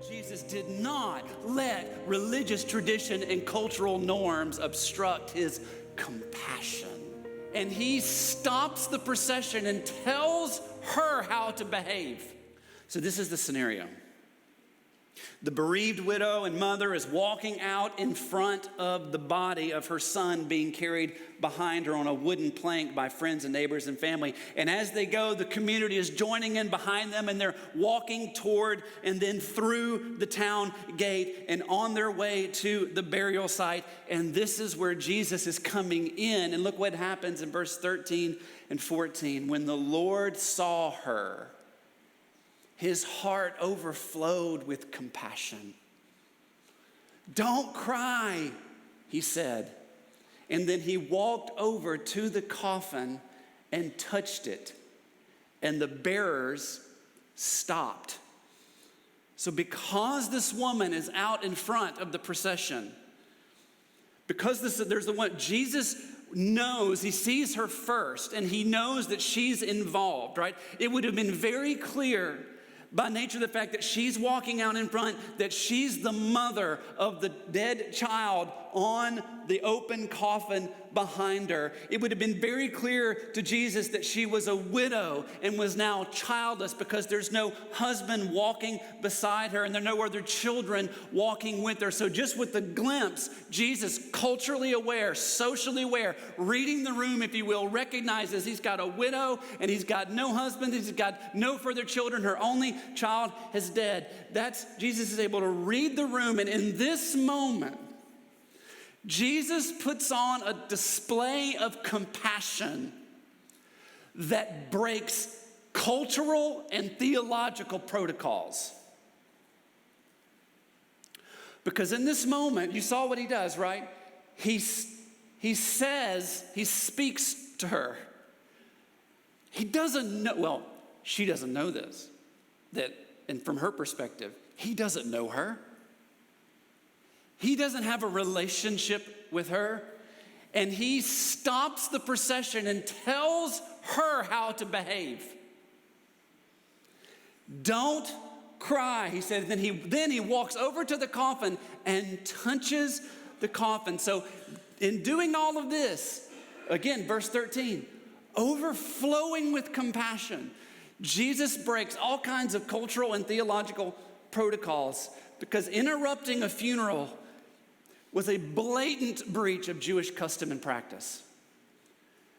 Jesus did not let religious tradition and cultural norms obstruct his compassion. And he stops the procession and tells her how to behave. So this is the scenario. The bereaved widow and mother is walking out in front of the body of her son being carried behind her on a wooden plank by friends and neighbors and family. And as they go, the community is joining in behind them, and they're walking toward and then through the town gate and on their way to the burial site. And this is where Jesus is coming in. And look what happens in verse 13 and 14. When the Lord saw her, his heart overflowed with compassion. "Don't cry," he said. And then he walked over to the coffin and touched it. And the bearers stopped. So because this woman is out in front of the procession, because there's the one, Jesus knows, he sees her first, and he knows that she's involved, right? It would have been very clear by nature of the fact that she's walking out in front, that she's the mother of the dead child on the open coffin behind her. It would have been very clear to Jesus that she was a widow and was now childless, because there's no husband walking beside her and there are no other children walking with her. So just with the glimpse, Jesus, culturally aware, socially aware, reading the room, if you will, recognizes he's got a widow and he's got no husband, he's got no further children, her only child is dead. Jesus is able to read the room, and in this moment, Jesus puts on a display of compassion that breaks cultural and theological protocols. Because in this moment, you saw what he does, right? He speaks to her. He doesn't know, well, she doesn't know this, and from her perspective, he doesn't know her. He doesn't have a relationship with her, and he stops the procession and tells her how to behave. "Don't cry," he said. Then he walks over to the coffin and touches the coffin. So in doing all of this, again, verse 13, overflowing with compassion, Jesus breaks all kinds of cultural and theological protocols, because interrupting a funeral was a blatant breach of Jewish custom and practice.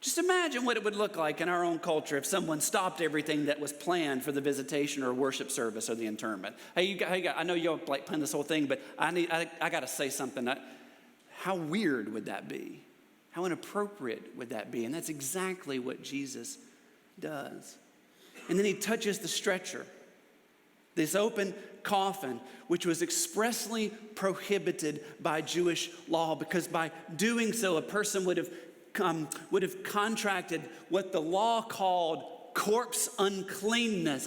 Just imagine what it would look like in our own culture if someone stopped everything that was planned for the visitation or worship service or the interment. Hey, I know y'all like plan this whole thing, but I got to say something. How weird would that be? How inappropriate would that be? And that's exactly what Jesus does. And then he touches the stretcher, this open coffin, which was expressly prohibited by Jewish law, because by doing so, a person would have contracted what the law called corpse uncleanliness,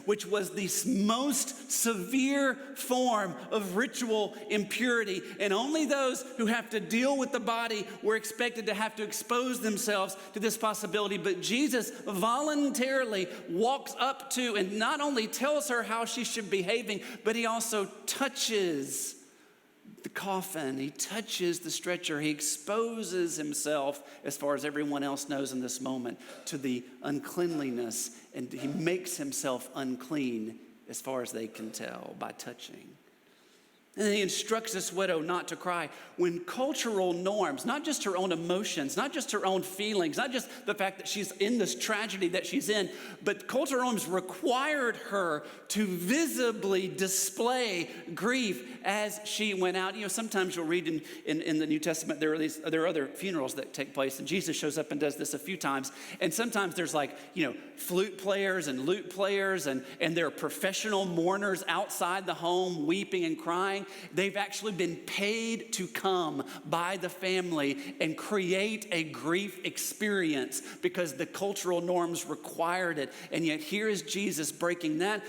which was the most severe form of ritual impurity. And only those who have to deal with the body were expected to have to expose themselves to this possibility. But Jesus voluntarily walks up to and not only tells her how she should be behaving, but he also touches the coffin, he touches the stretcher, he exposes himself, as far as everyone else knows in this moment, to the uncleanliness, and he makes himself unclean as far as they can tell by touching. And then he instructs this widow not to cry. When cultural norms, not just her own emotions, not just her own feelings, not just the fact that she's in this tragedy that she's in, but cultural norms required her to visibly display grief as she went out. You know, sometimes you'll read in the New Testament, there are other funerals that take place, and Jesus shows up and does this a few times. And sometimes there's flute players and lute players, and there are professional mourners outside the home weeping and crying. They've actually been paid to come by the family and create a grief experience because the cultural norms required it. And yet here is Jesus breaking that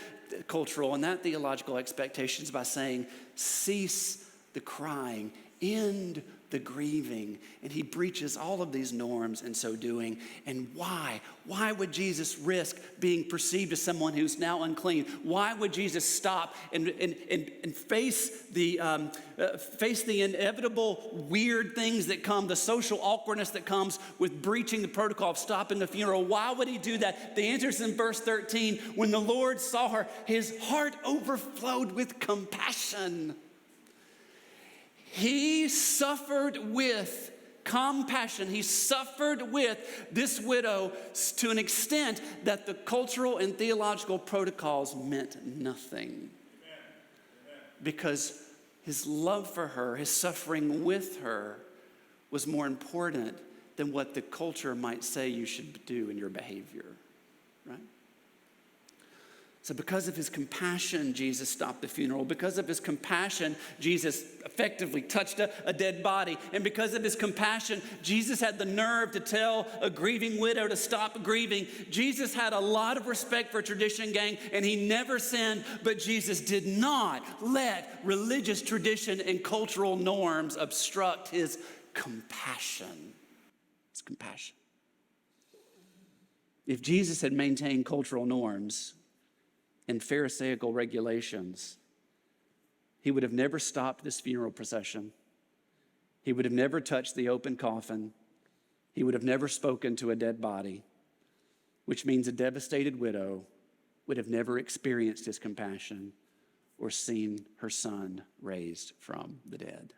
cultural and that theological expectations by saying, cease the crying, end the grieving, and he breaches all of these norms in so doing. And why? Why would Jesus risk being perceived as someone who's now unclean? Why would Jesus stop and face the inevitable weird things that come, the social awkwardness that comes with breaching the protocol of stopping the funeral? Why would he do that? The answer is in verse 13. When the Lord saw her, his heart overflowed with compassion. He suffered with compassion. He suffered with this widow to an extent that the cultural and theological protocols meant nothing. Because his love for her, his suffering with her, was more important than what the culture might say you should do in your behavior, right? So because of his compassion, Jesus stopped the funeral. Because of his compassion, Jesus effectively touched a dead body. And because of his compassion, Jesus had the nerve to tell a grieving widow to stop grieving. Jesus had a lot of respect for tradition, gang, and he never sinned, but Jesus did not let religious tradition and cultural norms obstruct his compassion. His compassion. If Jesus had maintained cultural norms and Pharisaical regulations, he would have never stopped this funeral procession. He would have never touched the open coffin. He would have never spoken to a dead body, which means a devastated widow would have never experienced his compassion or seen her son raised from the dead.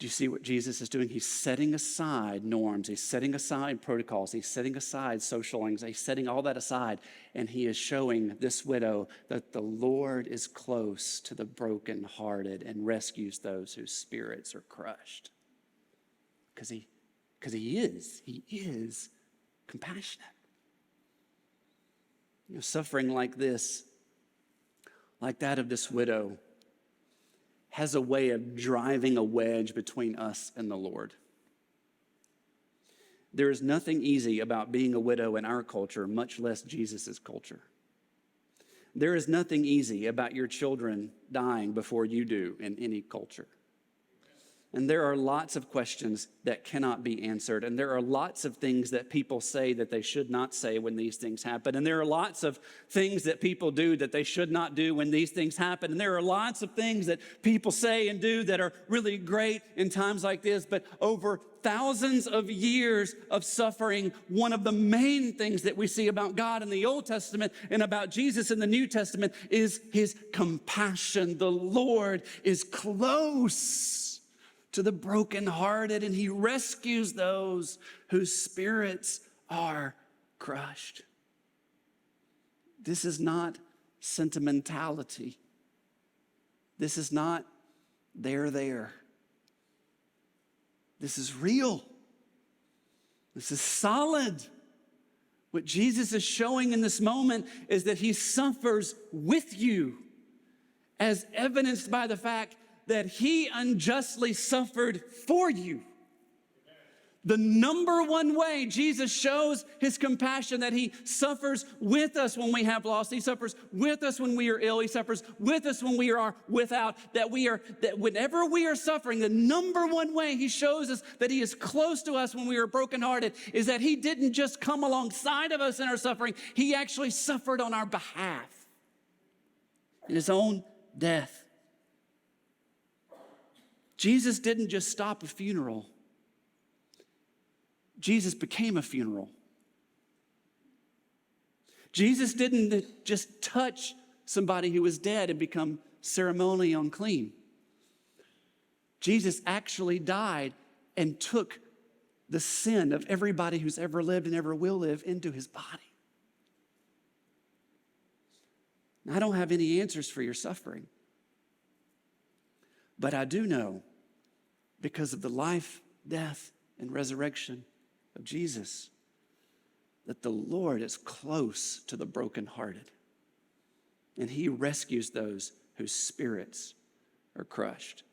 Do you see what Jesus is doing? He's setting aside norms. He's setting aside protocols. He's setting aside social anxiety. He's setting all that aside. And he is showing this widow that the Lord is close to the brokenhearted and rescues those whose spirits are crushed. Because he is compassionate. You know, suffering like this, like that of this widow, has a way of driving a wedge between us and the Lord. There is nothing easy about being a widow in our culture, much less Jesus' culture. There is nothing easy about your children dying before you do in any culture. And there are lots of questions that cannot be answered. And there are lots of things that people say that they should not say when these things happen. And there are lots of things that people do that they should not do when these things happen. And there are lots of things that people say and do that are really great in times like this. But over thousands of years of suffering, one of the main things that we see about God in the Old Testament and about Jesus in the New Testament is his compassion. The Lord is close to the brokenhearted, and he rescues those whose spirits are crushed. This is not sentimentality. This is not there. This is real. This is solid. What Jesus is showing in this moment is that he suffers with you, as evidenced by the fact that he unjustly suffered for you. The number one way Jesus shows his compassion, that he suffers with us when we have loss. He suffers with us when we are ill. He suffers with us when we are without. That whenever we are suffering, the number one way he shows us that he is close to us when we are brokenhearted is that he didn't just come alongside of us in our suffering. He actually suffered on our behalf in his own death. Jesus didn't just stop a funeral. Jesus became a funeral. Jesus didn't just touch somebody who was dead and become ceremonially unclean. Jesus actually died and took the sin of everybody who's ever lived and ever will live into his body. Now, I don't have any answers for your suffering. But I do know, because of the life, death, and resurrection of Jesus, that the Lord is close to the brokenhearted. And he rescues those whose spirits are crushed.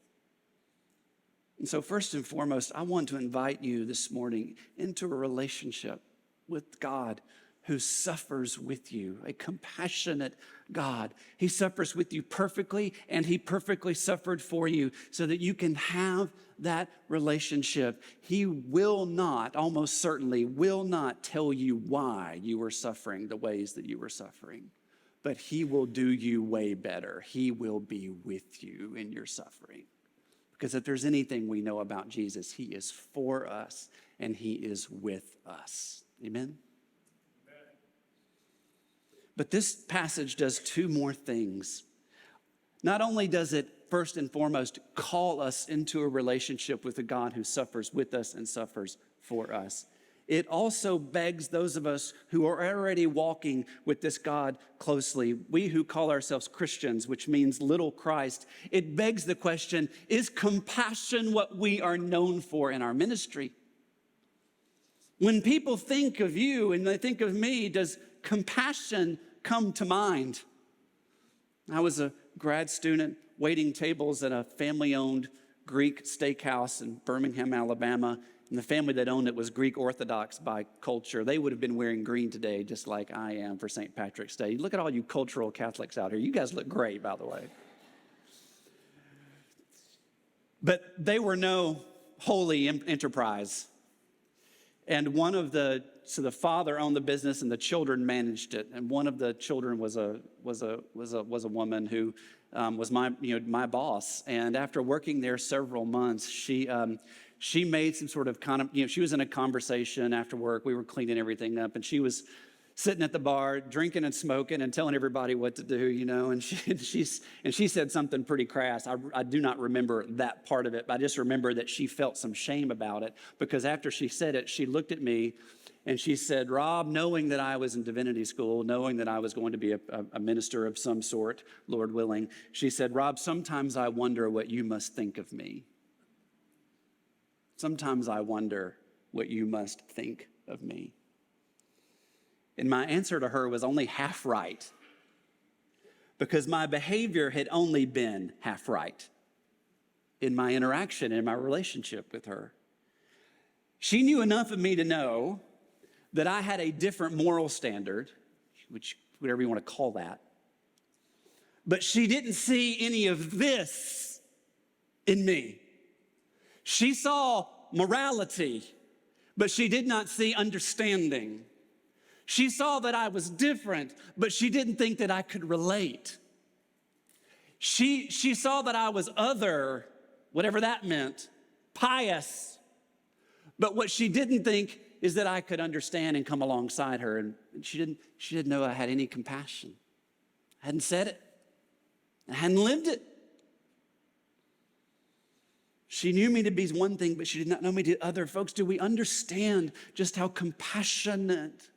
And so first and foremost, I want to invite you this morning into a relationship with God who suffers with you, a compassionate God. He suffers with you perfectly, and he perfectly suffered for you so that you can have that relationship. He will not, almost certainly, will not tell you why you were suffering the ways that you were suffering, but he will do you way better. He will be with you in your suffering. Because if there's anything we know about Jesus, he is for us and he is with us. Amen? But this passage does two more things. Not only does it first and foremost call us into a relationship with a God who suffers with us and suffers for us, it also begs those of us who are already walking with this God closely, we who call ourselves Christians, which means little Christ, it begs the question, is compassion what we are known for in our ministry? When people think of you and they think of me, does compassion come to mind? I was a grad student waiting tables at a family-owned Greek steakhouse in Birmingham, Alabama. And the family that owned it was Greek Orthodox by culture. They would have been wearing green today, just like I am for St. Patrick's Day. Look at all you cultural Catholics out here. You guys look great, by the way. But they were no holy enterprise. And the father owned the business and the children managed it. And one of the children was a woman who was my boss. And after working there several months, she made some sort of she was in a conversation after work. We were cleaning everything up, and she was sitting at the bar, drinking and smoking and telling everybody what to do, and she said something pretty crass. I do not remember that part of it, but I just remember that she felt some shame about it, because after she said it, she looked at me and she said, Rob, knowing that I was in divinity school, knowing that I was going to be a minister of some sort, Lord willing, she said, Rob, sometimes I wonder what you must think of me. Sometimes I wonder what you must think of me. And my answer to her was only half right, because my behavior had only been half right in my interaction, in my relationship with her. She knew enough of me to know that I had a different moral standard, which whatever you want to call that. But she didn't see any of this in me. She saw morality, but she did not see understanding. She saw that I was different, but she didn't think that I could relate. She saw that I was other, whatever that meant, pious. But what she didn't think is that I could understand and come alongside her. And she didn't know I had any compassion. I hadn't said it. I hadn't lived it. She knew me to be one thing, but she did not know me to other. Folks, do we understand just how compassionate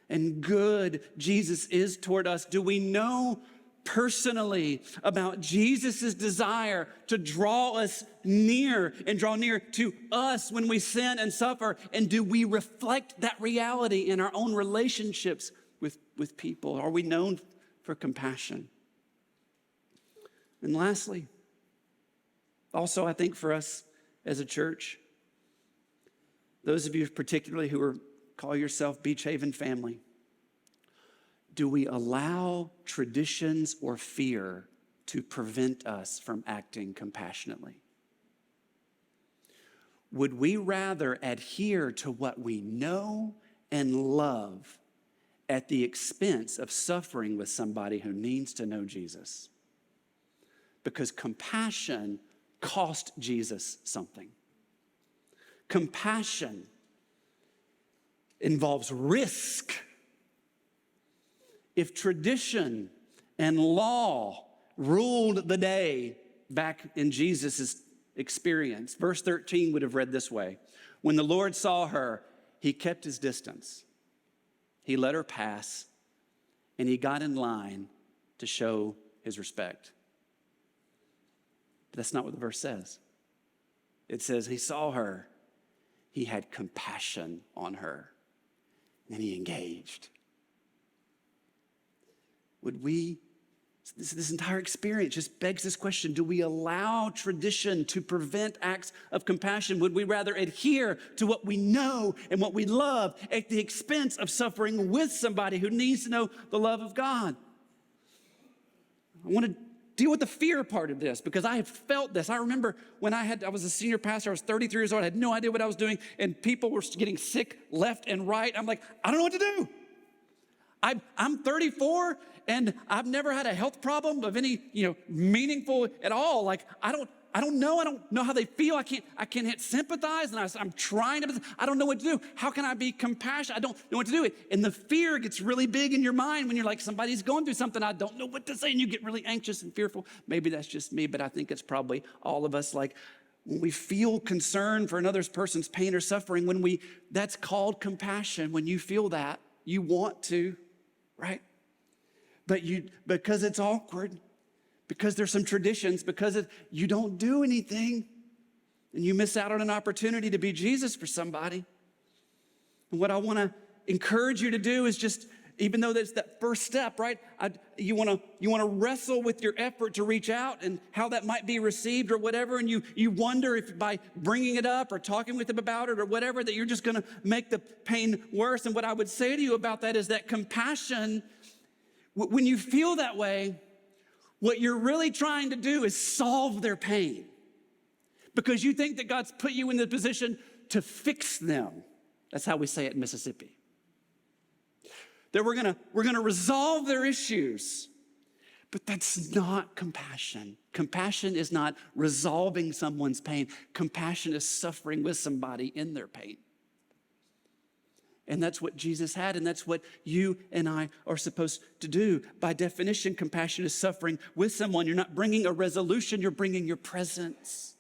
and good Jesus is toward us? Do we know personally about Jesus' desire to draw us near and draw near to us when we sin and suffer? And do we reflect that reality in our own relationships with people? Are we known for compassion? And lastly, also, I think for us as a church, those of you particularly who call yourself Beach Haven family, do we allow traditions or fear to prevent us from acting compassionately? Would we rather adhere to what we know and love at the expense of suffering with somebody who needs to know Jesus? Because compassion cost Jesus something. Compassion involves risk. If tradition and law ruled the day back in Jesus' experience, verse 13 would have read this way: when the Lord saw her, he kept his distance. He let her pass, and he got in line to show his respect. But that's not what the verse says. It says he saw her, he had compassion on her, and he engaged. Would we This entire experience just begs this question: do we allow tradition to prevent acts of compassion? Would we rather adhere to what we know and what we love at the expense of suffering with somebody who needs to know the love of God? I want to deal with the fear part of this because I have felt this. I remember when I was a senior pastor, I was 33 years old, I had no idea what I was doing, and people were getting sick left and right. I'm like, I don't know what to do. I'm 34 and I've never had a health problem of any, meaningful at all. Like, I don't know how they feel. I can't sympathize. And I'm trying to, I don't know what to do. How can I be compassionate? I don't know what to do. And the fear gets really big in your mind when you're like, somebody's going through something, I don't know what to say. And you get really anxious and fearful. Maybe that's just me, but I think it's probably all of us. Like, when we feel concern for another person's pain or suffering, that's called compassion. When you feel that, you want to, right? But because it's awkward, because there's some traditions, because you don't do anything, and you miss out on an opportunity to be Jesus for somebody. And what I want to encourage you to do is just, even though that's that first step, right? You want to wrestle with your effort to reach out and how that might be received or whatever, and you wonder if by bringing it up or talking with them about it or whatever that you're just going to make the pain worse. And what I would say to you about that is that compassion, when you feel that way, what you're really trying to do is solve their pain because you think that God's put you in the position to fix them. That's how we say it in Mississippi. That we're gonna resolve their issues. But that's not compassion. Compassion is not resolving someone's pain. Compassion is suffering with somebody in their pain. And that's what Jesus had, and that's what you and I are supposed to do. By definition, compassion is suffering with someone. You're not bringing a resolution, you're bringing your presence.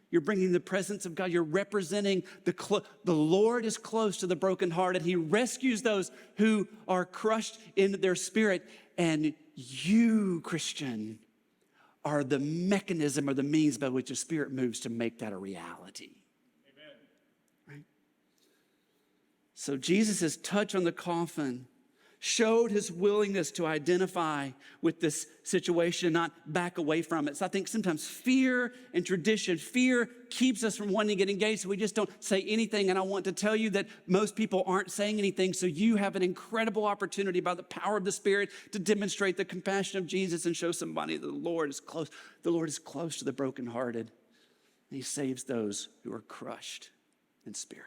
You're bringing the presence of God. You're representing the Lord is close to the brokenhearted. He rescues those who are crushed in their spirit. And you, Christian, are the mechanism or the means by which the Spirit moves to make that a reality. Amen. Right? So Jesus' touch on the coffin showed his willingness to identify with this situation and not back away from it. So I think sometimes fear and tradition, fear keeps us from wanting to get engaged, so we just don't say anything. And I want to tell you that most people aren't saying anything, so you have an incredible opportunity by the power of the Spirit to demonstrate the compassion of Jesus and show somebody that the Lord is close. The Lord is close to the brokenhearted, and he saves those who are crushed in spirit.